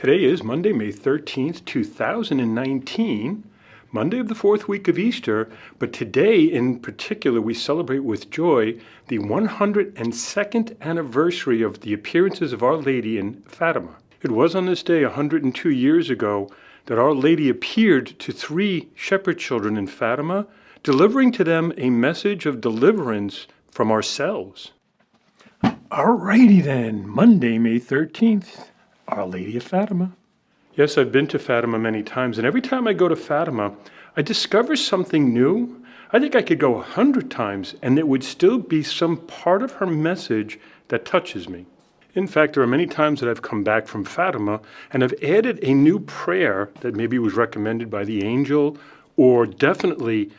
Today is Monday, May 13th, 2019, Monday of the fourth week of Easter, but today in particular we celebrate with joy the 102nd anniversary of the appearances of Our Lady in Fatima. It was on this day 102 years ago that Our Lady appeared to 3 shepherd children in Fatima, delivering to them a message of deliverance from ourselves. Alrighty then, Monday, May 13th. Our Lady of Fatima. Yes, I've been to Fatima many times, and every time I go to Fatima, I discover something new. I think I could go 100 times, and it would still be some part of her message that touches me. In fact, there are many times that I've come back from Fatima, and I've added a new prayer that maybe was recommended by the angel, or definitely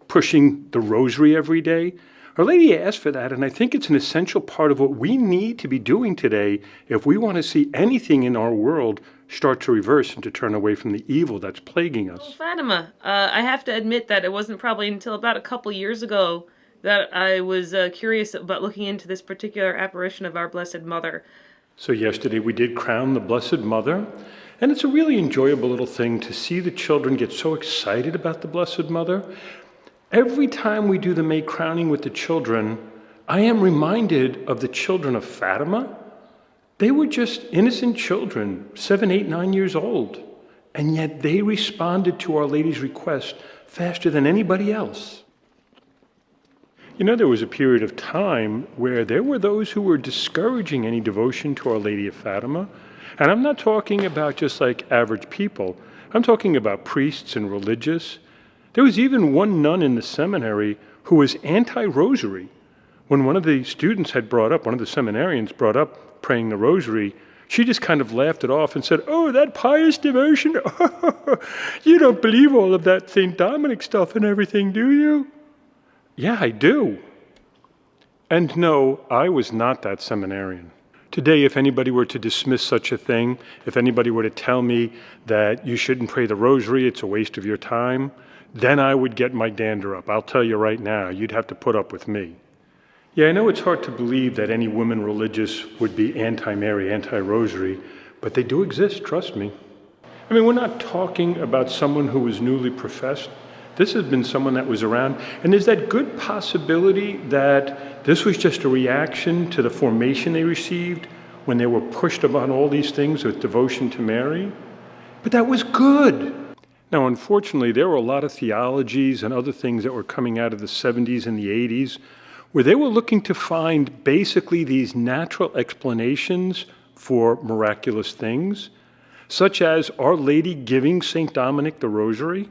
pushing the Rosary every day. Our Lady asked for that, and I think it's an essential part of what we need to be doing today if we want to see anything in our world start to reverse and to turn away from the evil that's plaguing us. Well, Fatima, I have to admit that it wasn't probably until about a couple years ago that I was curious about looking into this particular apparition of our Blessed Mother. So yesterday we did crown the Blessed Mother, and it's a really enjoyable little thing to see the children get so excited about the Blessed Mother. Every time we do the May crowning with the children, I am reminded of the children of Fatima. They were just innocent children, 7, 8, 9 years old, and yet they responded to Our Lady's request faster than anybody else. You know, there was a period of time where there were those who were discouraging any devotion to Our Lady of Fatima, and I'm not talking about just like average people. I'm talking about priests and religious. There was even one nun in the seminary who was anti-rosary. When one of the students had brought up, one of the seminarians brought up praying the rosary, she just kind of laughed it off and said, "Oh, that pious devotion? You don't believe all of that St. Dominic stuff and everything, do you?" Yeah, I do. And no, I was not that seminarian. Today, if anybody were to dismiss such a thing, if anybody were to tell me that you shouldn't pray the rosary, it's a waste of your time, then I would get my dander up. I'll tell you right now, you'd have to put up with me. Yeah, I know it's hard to believe that any woman religious would be anti-Mary, anti-rosary, but they do exist, trust me. I mean, we're not talking about someone who was newly professed. This has been someone that was around, and there's that good possibility that this was just a reaction to the formation they received when they were pushed upon all these things with devotion to Mary. But that was good. Now, unfortunately, there were a lot of theologies and other things that were coming out of the 70s and the 80s where they were looking to find basically these natural explanations for miraculous things, such as Our Lady giving St. Dominic the rosary.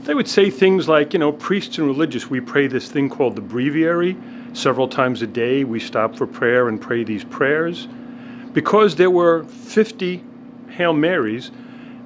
They would say things like, priests and religious, we pray this thing called the breviary. Several times a day, we stop for prayer and pray these prayers. Because there were 50 Hail Marys,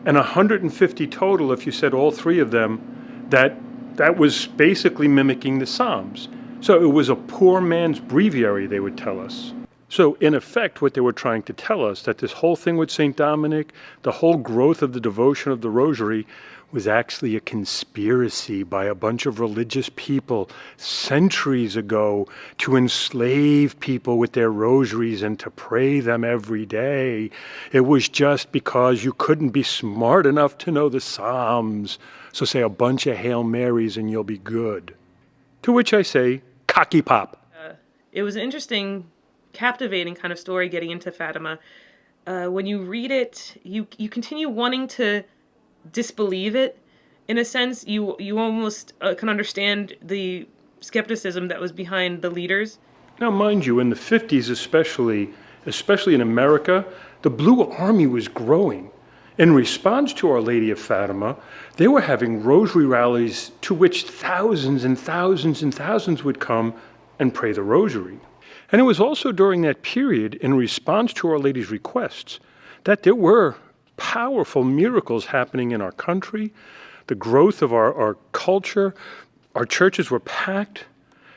and 150 total, if you said all 3 of them, that was basically mimicking the Psalms. So it was a poor man's breviary, they would tell us. So in effect, what they were trying to tell us, that this whole thing with St. Dominic, the whole growth of the devotion of the Rosary, was actually a conspiracy by a bunch of religious people centuries ago to enslave people with their rosaries and to pray them every day. It was just because you couldn't be smart enough to know the Psalms. So say a bunch of Hail Marys and you'll be good. To which I say, cocky pop. It was an interesting, captivating kind of story getting into Fatima. When you read it, you continue wanting to disbelieve it. In a sense, you almost can understand the skepticism that was behind the leaders. Now, mind you, in the 50s especially in America, the Blue Army was growing. In response to Our Lady of Fatima, they were having rosary rallies to which thousands and thousands and thousands would come and pray the rosary. And it was also during that period, in response to Our Lady's requests, that there were powerful miracles happening in our country, the growth of our culture, our churches were packed.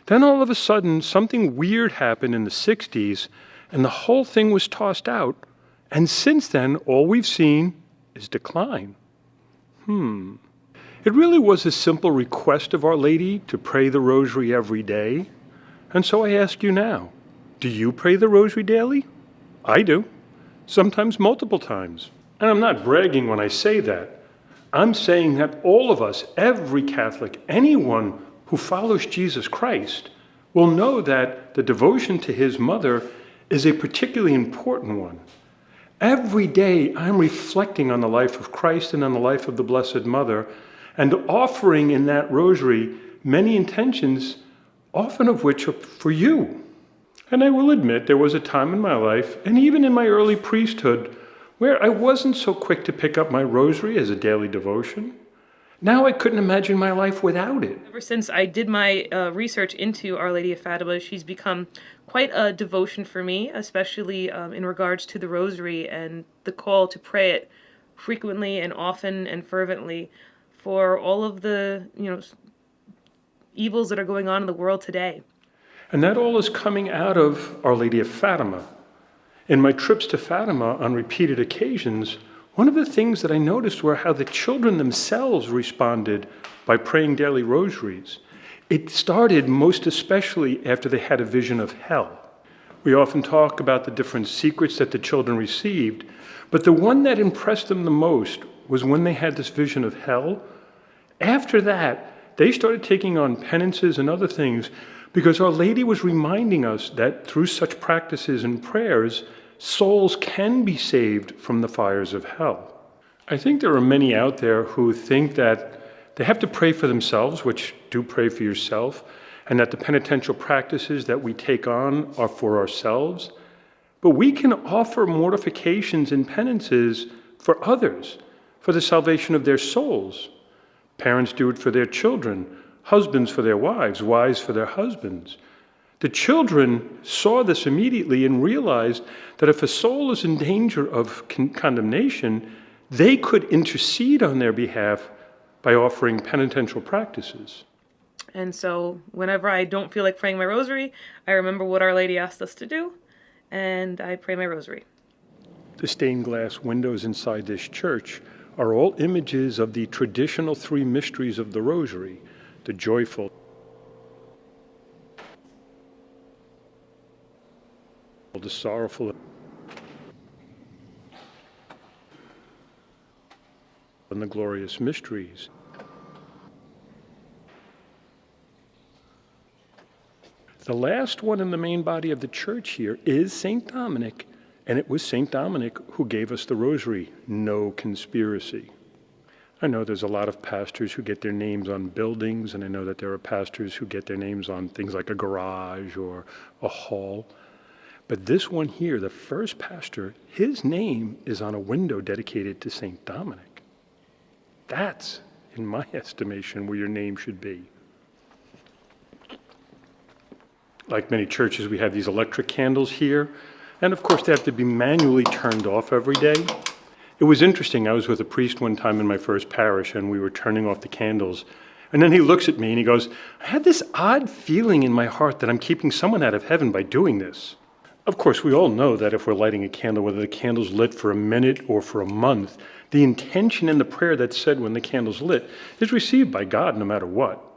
Then all of a sudden, something weird happened in the 60s, and the whole thing was tossed out. And since then, all we've seen is decline. It really was a simple request of Our Lady to pray the rosary every day. And so I ask you now, do you pray the rosary daily? I do. Sometimes multiple times. And I'm not bragging when I say that. I'm saying that all of us, every Catholic, anyone who follows Jesus Christ, will know that the devotion to his mother is a particularly important one. Every day I'm reflecting on the life of Christ and on the life of the Blessed Mother, and offering in that rosary many intentions, often of which are for you. And I will admit there was a time in my life, and even in my early priesthood, where I wasn't so quick to pick up my rosary as a daily devotion. Now I couldn't imagine my life without it. Ever since I did my research into Our Lady of Fatima, she's become quite a devotion for me, especially in regards to the rosary and the call to pray it frequently and often and fervently for all of the, evils that are going on in the world today. And that all is coming out of Our Lady of Fatima. In my trips to Fatima on repeated occasions, one of the things that I noticed were how the children themselves responded by praying daily rosaries. It started most especially after they had a vision of hell. We often talk about the different secrets that the children received, but the one that impressed them the most was when they had this vision of hell. After that, they started taking on penances and other things because Our Lady was reminding us that through such practices and prayers, souls can be saved from the fires of hell. I think there are many out there who think that they have to pray for themselves, which do pray for yourself, and that the penitential practices that we take on are for ourselves. But we can offer mortifications and penances for others, for the salvation of their souls. Parents do it for their children, husbands for their wives, wives for their husbands. The children saw this immediately and realized that if a soul is in danger of condemnation, they could intercede on their behalf by offering penitential practices. And so whenever I don't feel like praying my rosary, I remember what Our Lady asked us to do, and I pray my rosary. The stained glass windows inside this church are all images of the traditional three mysteries of the Rosary, the joyful, the sorrowful, and the glorious mysteries. The last one in the main body of the church here is St. Dominic, and it was St. Dominic who gave us the rosary, no conspiracy. I know there's a lot of pastors who get their names on buildings, and I know that there are pastors who get their names on things like a garage or a hall. But this one here, the first pastor, his name is on a window dedicated to St. Dominic. That's, in my estimation, where your name should be. Like many churches, we have these electric candles here, and of course they have to be manually turned off every day. It was interesting, I was with a priest one time in my first parish, and we were turning off the candles, and then he looks at me and he goes, I had this odd feeling in my heart that I'm keeping someone out of heaven by doing this. Of course, we all know that if we're lighting a candle, whether the candle's lit for a minute or for a month, the intention in the prayer that's said when the candle's lit is received by God no matter what.